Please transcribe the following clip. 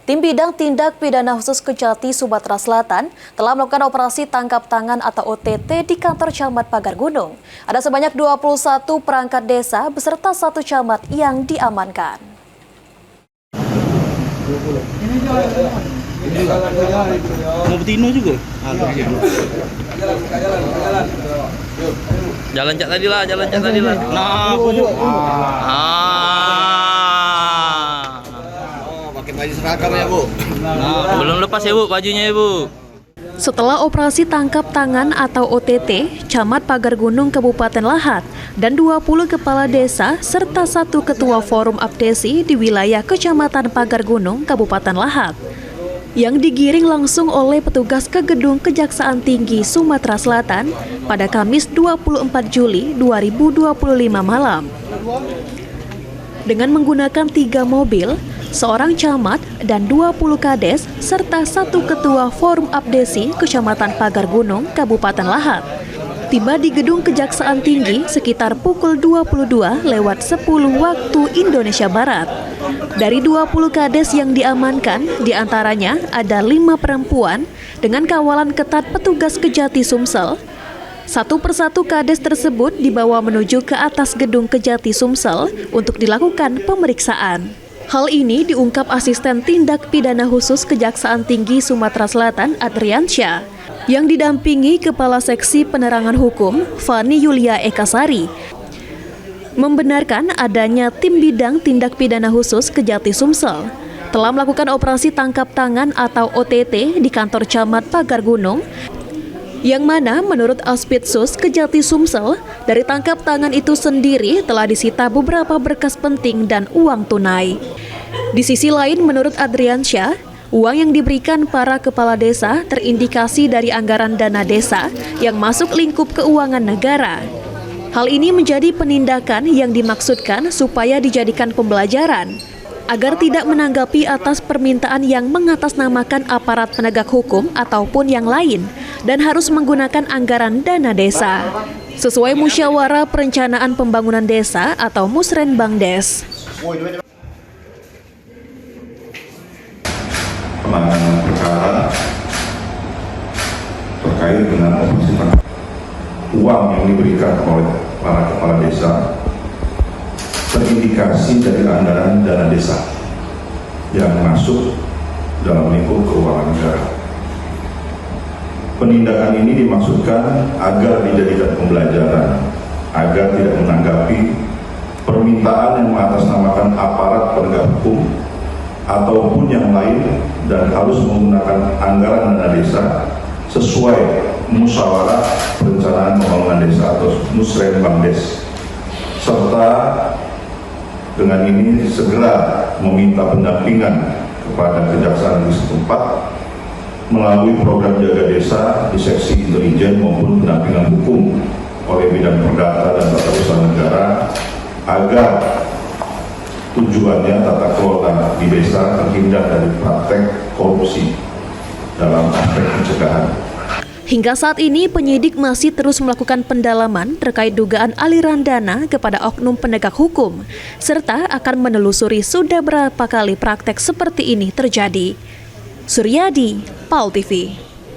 Tim Bidang Tindak Pidana Khusus Kejati Sumatera Selatan telah melakukan operasi tangkap tangan atau OTT di kantor Camat Pagar Gunung. Ada sebanyak 21 perangkat desa beserta 1 camat yang diamankan. Mau betino juga? Jalan cak tadi lah. Nah, pakai baju seragam ya, Bu. Belum lepas ya, Bu, bajunya ya, Bu. Setelah operasi tangkap tangan atau OTT, Camat Pagar Gunung Kabupaten Lahat dan 20 kepala desa serta 1 ketua forum abdesi di wilayah Kecamatan Pagar Gunung Kabupaten Lahat yang digiring langsung oleh petugas ke Gedung Kejaksaan Tinggi Sumatera Selatan pada Kamis 24 Juli 2025 malam. Dengan menggunakan 3 mobil, seorang camat dan 20 kades serta 1 ketua forum abdesi Kecamatan Pagar Gunung Kabupaten Lahat tiba di Gedung Kejaksaan Tinggi sekitar pukul 22:10 waktu Indonesia Barat. Dari 20 kades yang diamankan, diantaranya ada 5 perempuan dengan kawalan ketat petugas Kejati Sumsel. Satu persatu kades tersebut dibawa menuju ke atas Gedung Kejati Sumsel untuk dilakukan pemeriksaan. Hal ini diungkap Asisten Tindak Pidana Khusus Kejaksaan Tinggi Sumatera Selatan Adriansyah yang didampingi Kepala Seksi Penerangan Hukum Fani Yulia Ekasari membenarkan adanya Tim Bidang Tindak Pidana Khusus Kejati Sumsel telah melakukan operasi tangkap tangan atau OTT di kantor Camat Pagar Gunung yang mana menurut Aspidsus Kejati Sumsel dari tangkap tangan itu sendiri telah disita beberapa berkas penting dan uang tunai. Di sisi lain menurut Adriansyah, uang yang diberikan para kepala desa terindikasi dari anggaran dana desa yang masuk lingkup keuangan negara. Hal ini menjadi penindakan yang dimaksudkan supaya dijadikan pembelajaran agar tidak menanggapi atas permintaan yang mengatasnamakan aparat penegak hukum ataupun yang lain dan harus menggunakan anggaran dana desa sesuai Musyawarah Perencanaan Pembangunan Desa atau Musrenbangdes. Penanganan perkara terkait dengan operasi tangkap uang yang diberikan oleh para kepala desa terindikasi dari anggaran dana desa yang masuk dalam lingkup keuangan negara. Penindakan ini dimaksudkan agar dijadikan pembelajaran, agar tidak menanggapi permintaan yang mengatasnamakan aparat penegak hukum ataupun yang lain dan harus menggunakan anggaran dana desa sesuai Musyawarah Perencanaan Pembangunan Desa atau Musrenbangdes, serta dengan ini segera meminta pendampingan kepada kejaksaan di setempat melalui program jaga desa di seksi intelijen maupun pendampingan hukum oleh bidang perdata dan tata usaha negara agar tujuannya tata kelola di desa terhindar dari praktek korupsi dalam aspek pencegahan. Hingga saat ini penyidik masih terus melakukan pendalaman terkait dugaan aliran dana kepada oknum penegak hukum serta akan menelusuri sudah berapa kali praktek seperti ini terjadi. Suryadi, PAL TV.